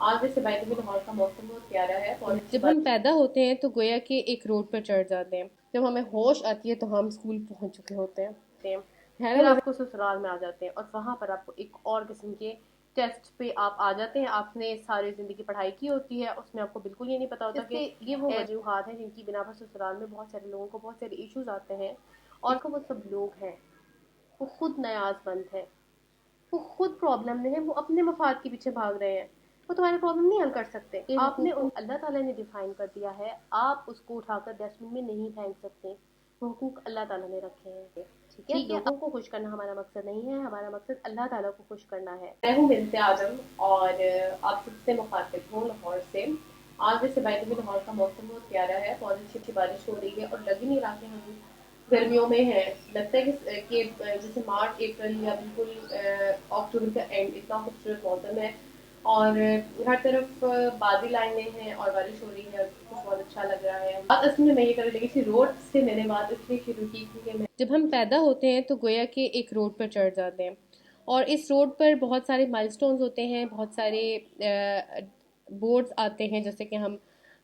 आज वैसे बैतूल में लाहौर का मौसम बहुत प्यारा है, बहुत अच्छी जब बात। हम पैदा होते हैं तो गोया कि एक रोड पर चढ़ जाते हैं। जब हमें होश आती है तो हम स्कूल पहुंच चुके होते हैं। है ना फिर मजे। आपको ससुराल में आ जाते हैं और वहां पर आपको एक और किस्म के टेस्ट पे आप आ जाते हैं। आपने सारी जिंदगी पढ़ाई की होती है, उसमें आपको बिल्कुल ये नहीं पता होता कि ये वो वजूहात हैं जिनकी बिना पर ससुराल में बहुत सारे लोगों को बहुत सारे इश्यूज आते हैं। और वो सब लोग हैं, वो खुद नयाजमंद है, वो खुद प्रॉब्लम में है, वो अपने मफाद के पीछे भाग रहे हैं। वो तुम्हारे प्रॉब्लम नहीं हल कर सकते। आपने उन अल्लाह ताला ने डिफाइन कर दिया है, आप उसको उठाकर डस्टबिन में नहीं फेंक सकते। वो हुकूक अल्लाह ताला ने रखे हैं। ठीक है, लोगों को खुश करना हमारा मकसद नहीं है, हमारा मकसद अल्लाह ताला को खुश करना है। मैं हूँ बिनते आजम और आप सबसे मुखातिब हूँ लाहौर से। आज वैसे बैतूल में लाहौर का मौसम बहुत प्यारा है, बहुत अच्छी अच्छी बारिश हो रही है और लग ही नहीं रहा कि हम गर्मियों में है। लगता है कि जैसे मार्च अप्रैल या बिल्कुल अक्टूबर का एंड, इतना खूबसूरत मौसम है और हर तरफ बादल आए हुए हैं और बारिश हो रही है, कुछ बहुत अच्छा लग रहा है। बात असल में मैं ये कर लगी थी रोड से, मैंने बात इसलिए शुरू की क्योंकि मैं जब हम पैदा होते हैं तो गोया कि एक रोड पर चढ़ जाते हैं। और इस रोड पर बहुत सारे माइलस्टोन्स होते हैं, बहुत सारे बोर्ड्स आते हैं। जैसे कि हम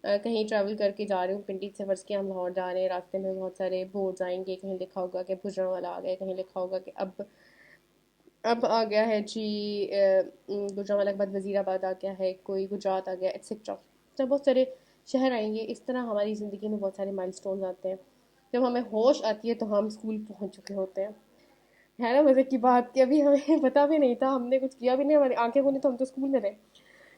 कहीं ट्रैवल करके जा रहे हो, पिंडी से फर्ज के हम लाहौर जा रहे हैं, रास्ते में बहुत सारे बोर्ड्स आएंगे। कहीं लिखा होगा कि गुजरांवाला आ गया, कहीं लिखा होगा कि अब आ गया है जी गुजरांवाला के बाद वजीराबाद आ गया है, कोई गुजरात आ गया, एक्सेट्रा। तो बहुत सारे शहर आएंगे। इस तरह हमारी ज़िंदगी में बहुत सारे माइलस्टोन्स आते हैं। जब हमें होश आती है तो हम स्कूल पहुंच चुके होते हैं। है ना मजे की बात कि अभी हमें पता भी नहीं था, हमने कुछ किया भी नहीं, हमारी आंखें खुली तो हम तो स्कूल में रहे।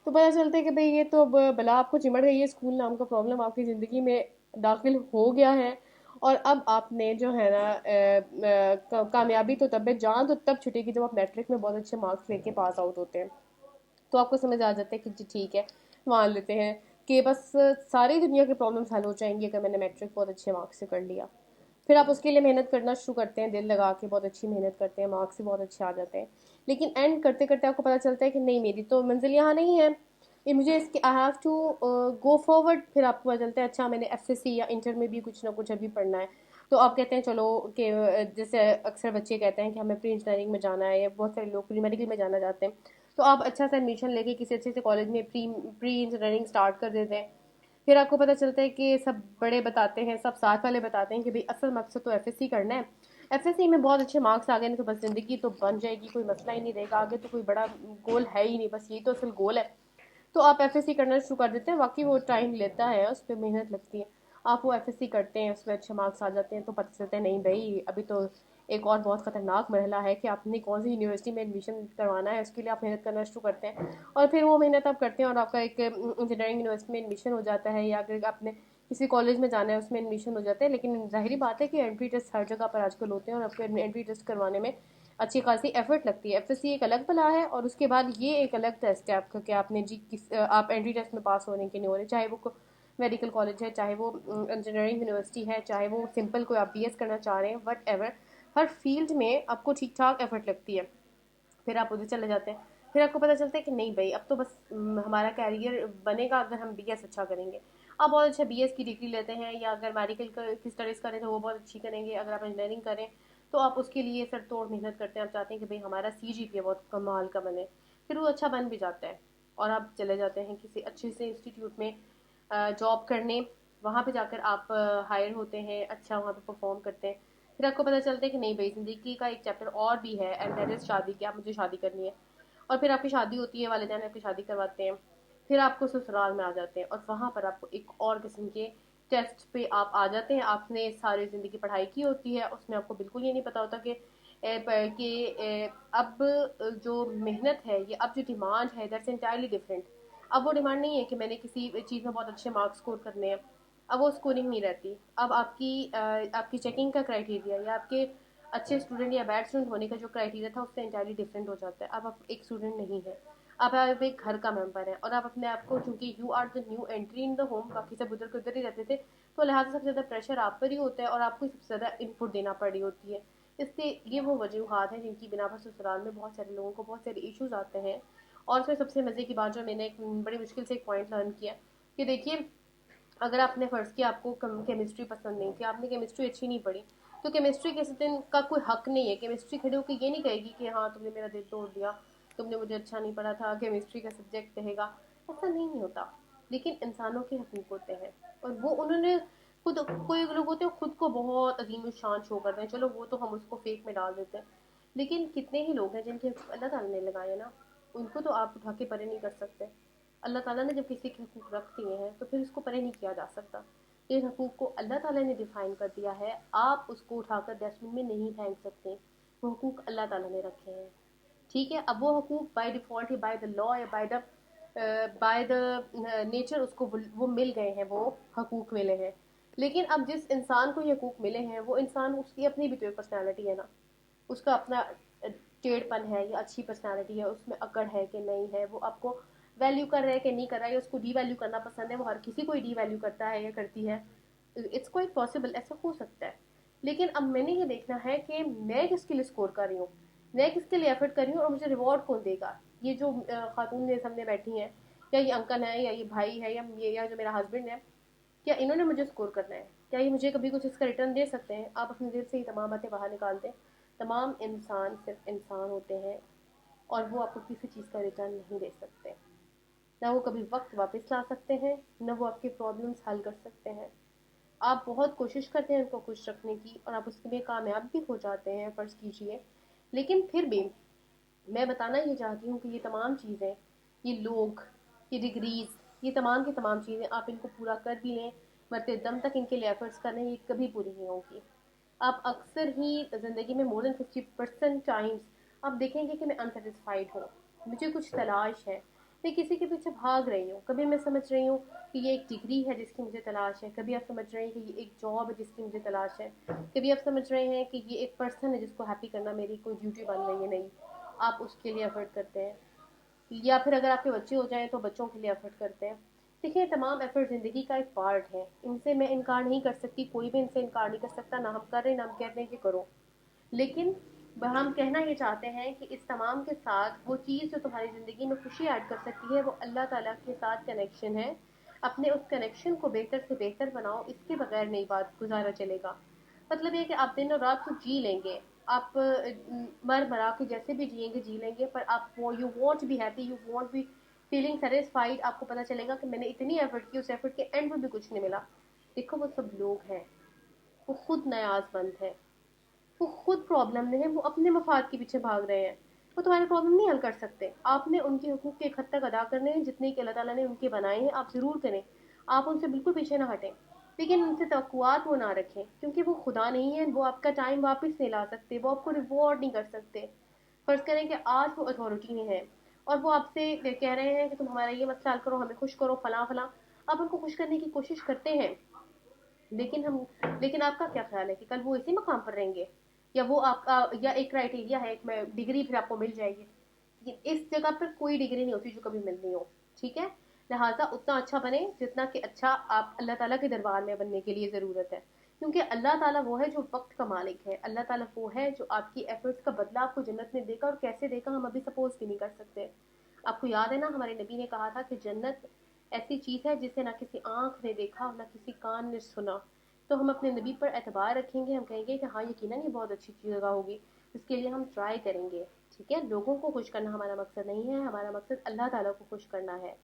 तो पता चलता है कि भाई ये तो अब बला आपको चिमड़ गई है, स्कूल नाम का प्रॉब्लम आपकी ज़िंदगी में दाखिल हो गया है। और अब आपने जो है ना कामयाबी तो तब है, जान तो तब छुटेगी जब आप मैट्रिक में बहुत अच्छे मार्क्स लेके पास आउट होते हैं। तो आपको समझ आ जाता है कि जी ठीक है, मान लेते हैं कि बस सारी दुनिया की प्रॉब्लम्स हल हो जाएंगी अगर मैंने मैट्रिक बहुत अच्छे मार्क्स से कर लिया। फिर आप उसके लिए मेहनत करना शुरू करते हैं, दिल लगा के बहुत अच्छी मेहनत करते हैं, मार्क्स भी बहुत अच्छे आ जाते हैं। लेकिन एंड करते करते आपको पता चलता है कि नहीं, मेरी तो मंजिल यहाँ नहीं है, ये मुझे इसके I have to go forward. फिर आपको पता चलता है अच्छा मैंने एफएससी या इंटर में भी कुछ ना कुछ अभी पढ़ना है। तो आप कहते हैं चलो कि जैसे अक्सर बच्चे कहते हैं कि हमें प्री इंजीनियरिंग में जाना है, या बहुत सारे लोग प्री मेडिकल में जाना चाहते हैं। तो आप अच्छा सा एडमिशन लेके किसी अच्छे से कॉलेज में प्री प्री इंजीनियरिंग स्टार्ट कर देते हैं। फिर आपको पता चलता है कि सब बड़े बताते हैं, सब साथ वाले बताते हैं कि भाई असल मकसद तो एफएससी करना है। एफएससी में बहुत अच्छे मार्क्स आ गए नहीं तो बस जिंदगी तो बन जाएगी, कोई मसला ही नहीं रहेगा, आगे तो कोई बड़ा गोल है ही नहीं, बस यही तो असल गोल है। तो आप एफएससी करना शुरू कर देते हैं। वाकई वो टाइम लेता है, उस पर मेहनत लगती है। आप वो एफएससी करते हैं, उसमें अच्छे मार्क्स आ जाते हैं, तो पता चलता है नहीं भाई अभी तो एक और बहुत खतरनाक मरहला है कि आपने कौन सी यूनिवर्सिटी में एडमिशन करवाना है, उसके लिए आप मेहनत करना शुरू करते हैं। और फिर वो मेहनत आप करते हैं और आपका एक इंजीनियरिंग यूनिवर्सिटी में एडमिशन हो जाता है, या अगर आपने किसी कॉलेज में जाना है उसमें एडमिशन हो जाता है। लेकिन जाहिर बात है कि एंट्री टेस्ट हर जगह पर आजकल होते हैं और आपको एंट्री टेस्ट करवाने में अच्छी खासी एफर्ट लगती है। एफएससी एक अलग बला है और उसके बाद ये एक अलग टेस्ट है आपका कि आपने जी आप एंट्री टेस्ट में पास होने के नहीं हो रहे, चाहे वो मेडिकल कॉलेज है, चाहे वो इंजीनियरिंग यूनिवर्सिटी है, चाहे वो सिंपल कोई आप बीएस करना चाह रहे हैं, वट एवर। हर फील्ड में आपको ठीक ठाक एफर्ट लगती है। फिर आप उधर चले जाते हैं। फिर आपको पता चलता है कि नहीं भाई अब तो बस हमारा कैरियर बनेगा अगर हम बीएस अच्छा करेंगे। आप बहुत अच्छा बीएस की डिग्री लेते हैं, या अगर मेडिकल की स्टडीज़ करें तो वो बहुत अच्छी करेंगे, अगर आप इंजीनियरिंग करें तो आप उसके लिए सर तोड़ मेहनत करते हैं, आप चाहते हैं कि भाई हमारा सीजीपीए बहुत कमाल का बने। फिर वो अच्छा बन भी जाता है और आप चले जाते हैं किसी अच्छे से इंस्टीट्यूट में जॉब करने। वहाँ पे जाकर आप हायर होते हैं, अच्छा वहाँ पे परफॉर्म करते हैं। फिर आपको पता चलता है कि नहीं भाई ज़िंदगी का एक चैप्टर और भी है, एंड दैट इज़ शादी, कि आप मुझे शादी करनी है। और फिर आपकी शादी होती है, वालिदैन आपकी शादी करवाते हैं। फिर आपको ससुराल में आ जाते हैं और वहाँ पर आपको एक और किस्म के टेस्ट पे आप आ जाते हैं। आपने सारी ज़िंदगी पढ़ाई की होती है, उसमें आपको बिल्कुल ये नहीं पता होता कि अब जो मेहनत है, ये अब जो डिमांड है दैट्स इंटायरली डिफरेंट। अब वो डिमांड नहीं है कि मैंने किसी चीज़ में बहुत अच्छे मार्क्स स्कोर करने हैं। अब वो स्कोरिंग नहीं रहती। अब आपकी चेकिंग का क्राइटेरिया या आपके अच्छे स्टूडेंट या बैड स्टूडेंट होने का जो क्राइटेरिया था उससे इंटायरली डिफरेंट हो जाता है। अब आप एक स्टूडेंट नहीं है, अब आप एक घर का मेंबर है, और आप अपने आप को, चूंकि you are the new entry in the home, बाकी सब उधर के उधर ही रहते थे, तो लिहाजा सबसे ज़्यादा प्रेशर आप पर ही होता है और आपको सबसे ज़्यादा इनपुट देना पड़ी होती है। इससे ये वो वजूहत हैं जिनकी बिना पर ससुराल में बहुत सारे लोगों को बहुत सारे इश्यूज आते हैं। और उसमें सबसे मज़े की बात जो मैंने एक बड़ी मुश्किल से एक पॉइंट लर्न किया कि देखिए, अगर आपने फ़र्ज़ किया आपको केमिस्ट्री पसंद नहीं थी, आपने केमिस्ट्री अच्छी नहीं पढ़ी, तो केमिस्ट्री किसी दिन का कोई हक नहीं है। केमिस्ट्री खड़े होकर ये नहीं कहेगी कि हाँ तुमने मेरा दिल तोड़ दिया, तुमने मुझे अच्छा नहीं पढ़ा था, केमिस्ट्री का सब्जेक्ट कहेगा ایسا نہیں ہوتا. لیکن انسانوں کے حقوق ہوتے ہیں اور وہ انہوں نے خود, کوئی لوگ ہوتے ہیں خود کو بہت عظیم الشان شو کرتے ہیں, چلو وہ تو ہم اس کو فیک میں ڈال دیتے ہیں, لیکن کتنے ہی لوگ ہیں جن کے حقوق اللہ تعالیٰ نے لگائے نا, ان کو تو آپ اٹھا کے پرے نہیں کر سکتے. اللہ تعالیٰ نے جب کسی کے حقوق رکھ دیے ہیں تو پھر اس کو پرے نہیں کیا جا سکتا. ان حقوق کو اللہ تعالیٰ نے ڈیفائن کر دیا ہے, آپ اس کو اٹھا کر ڈسٹ بن میں نہیں پھینک سکتے. وہ حقوق اللہ تعالیٰ نے رکھے ہیں, ٹھیک ہے. اب وہ حقوق بائی ڈیفالٹ یا بائی دا لا یا بائی دا نیچر اس کو وہ مل گئے ہیں, وہ حقوق ملے ہیں. لیکن اب جس انسان کو یہ حقوق ملے ہیں وہ انسان, اس کی اپنی بھی تو ایک پرسنالٹی ہے نا, اس کا اپنا ٹیڑھ پن ہے یا اچھی پرسنالٹی ہے, اس میں اکڑ ہے کہ نہیں ہے, وہ آپ کو ویلیو کر رہا ہے کہ نہیں کر رہا ہے, یا اس کو ڈی ویلیو کرنا پسند ہے, وہ ہر کسی کو ڈی ویلیو کرتا ہے یا کرتی ہے. اٹس کوائٹ پاسبل, ایسا ہو سکتا ہے. لیکن اب میں نے یہ دیکھنا ہے کہ میں کس کے لیے اسکور کر رہی ہوں, میں کس کے لیے ایفرٹ کر رہی ہوں, اور مجھے ریوارڈ کون دے گا. یہ جو خاتون میرے سامنے بیٹھی ہیں, یا یہ انکل ہیں, یا یہ بھائی ہے, یا جو میرا ہسبینڈ ہے, کیا انہوں نے مجھے اسکور کرنا ہے؟ کیا یہ مجھے کبھی کچھ اس کا ریٹرن دے سکتے ہیں؟ آپ اپنے دل سے ہی تمام باتیں باہر نکال دیں. تمام انسان صرف انسان ہوتے ہیں, اور وہ آپ کو کسی چیز کا ریٹرن نہیں دے سکتے. نہ وہ کبھی وقت واپس لا سکتے ہیں, نہ وہ آپ کے پرابلمس حل کر سکتے ہیں. آپ بہت کوشش کرتے ہیں ان کو خوش رکھنے کی, اور آپ اس کے لیے کامیاب بھی ہو جاتے ہیں, فرض کیجئے. لیکن پھر بھی میں بتانا یہ چاہتی ہوں کہ یہ تمام چیزیں, یہ لوگ, یہ ڈگریز, یہ تمام کی تمام چیزیں آپ ان کو پورا کر بھی لیں, مرتے دم تک ان کے لیے ایفرٹس کریں, یہ کبھی پوری نہیں ہوگی. آپ اکثر ہی زندگی میں مور دین 50% ٹائمز آپ دیکھیں گے کہ میں انسیٹسفائیڈ ہوں, مجھے کچھ تلاش ہے, میں کسی کے پیچھے بھاگ رہی ہوں. کبھی میں سمجھ رہی ہوں کہ یہ ایک ڈگری ہے جس کی مجھے تلاش ہے, کبھی آپ سمجھ رہے ہیں کہ یہ ایک جاب ہے جس کی مجھے تلاش ہے, کبھی آپ سمجھ رہے ہیں کہ یہ ایک پرسن ہے جس کو ہیپی کرنا میری کوئی ڈیوٹی بن رہی ہے. نہیں, آپ اس کے لیے ایفرٹ کرتے ہیں. یا پھر اگر آپ کے بچے ہو جائیں تو بچوں کے لیے ایفرٹ کرتے ہیں. دیکھیں, تمام ایفرٹ زندگی کا ایک پارٹ ہے, ان سے میں انکار نہیں کر سکتی, کوئی بھی ان سے انکار نہیں کر سکتا, نہ ہم کر رہے ہیں نہ ہم کہتے ہیں کہ کرو. لیکن ہم کہنا یہ چاہتے ہیں کہ اس تمام کے ساتھ وہ چیز جو تمہاری زندگی میں خوشی ایڈ کر سکتی ہے, وہ اللہ تعالیٰ کے ساتھ کنیکشن ہے. اپنے اس کنیکشن کو بہتر سے بہتر بناؤ, اس کے بغیر نہیں بات گزارا چلے گا. مطلب یہ کہ آپ دن اور رات کو جی لیں گے, آپ مر مرا کے جیسے بھی جئیں گے جی لیں گے, پر آپ you want be happy, you want be feeling satisfied. آپ کو پتا چلے گا کہ میں نے اتنی ایفرٹ کی, اس ایفرٹ کے اینڈ میں بھی کچھ نہیں ملا. دیکھو, وہ سب لوگ ہیں, وہ خود نیاز مند ہے, وہ خود پرابلم میں ہے, وہ اپنے مفاد کے پیچھے بھاگ رہے ہیں, وہ تمہارے پرابلم نہیں حل کر سکتے. آپ نے ان کے حقوق کے ایک حد تک ادا کرنے ہیں جتنے کہ اللہ تعالیٰ نے ان کے بنائے ہیں, آپ ضرور کریں, آپ ان سے بالکل پیچھے نہ ہٹیں. لیکن ان سے توقعات وہ نہ رکھیں, کیونکہ وہ خدا نہیں ہیں, وہ آپ کا ٹائم واپس نہیں لا سکتے, وہ آپ کو ریوارڈ نہیں کر سکتے. فرض کریں کہ آج وہ اتھارٹی میں ہیں اور وہ آپ سے کہہ رہے ہیں کہ تم ہمارا یہ مسئلہ حل کرو, ہمیں خوش کرو, فلاں فلاں. آپ ان کو خوش کرنے کی کوشش کرتے ہیں, لیکن آپ کا کیا خیال ہے کہ کل وہ اسی مقام پر رہیں گے, یا وہ آپ کا, یا ایک کرائٹیریا ہے ایک ڈگری پھر آپ کو مل جائے گی. اس جگہ پر کوئی ڈگری نہیں ہوتی جو کبھی ملنی ہو, ٹھیک ہے. لہٰذا اتنا اچھا بنے جتنا کہ اچھا آپ اللہ تعالیٰ کے دربار میں بننے کے لیے ضرورت ہے, کیونکہ اللہ تعالیٰ وہ ہے جو وقت کا مالک ہے, اللہ تعالیٰ وہ ہے جو آپ کی ایفرٹس کا بدلہ آپ کو جنت میں دے گا, اور کیسے دے گا ہم ابھی سپوز بھی نہیں کر سکتے. آپ کو یاد ہے نا, ہمارے نبی نے کہا تھا کہ جنت ایسی چیز ہے جسے نہ کسی آنکھ نے دیکھا نہ کسی کان نے سنا. تو ہم اپنے نبی پر اعتبار رکھیں گے, ہم کہیں گے کہ ہاں یقیناً یہ بہت اچھی جگہ ہوگی, اس کے لیے ہم ٹرائی کریں گے. ٹھیک ہے, لوگوں کو خوش کرنا ہمارا مقصد نہیں ہے, ہمارا مقصد اللہ تعالیٰ کو خوش کرنا ہے.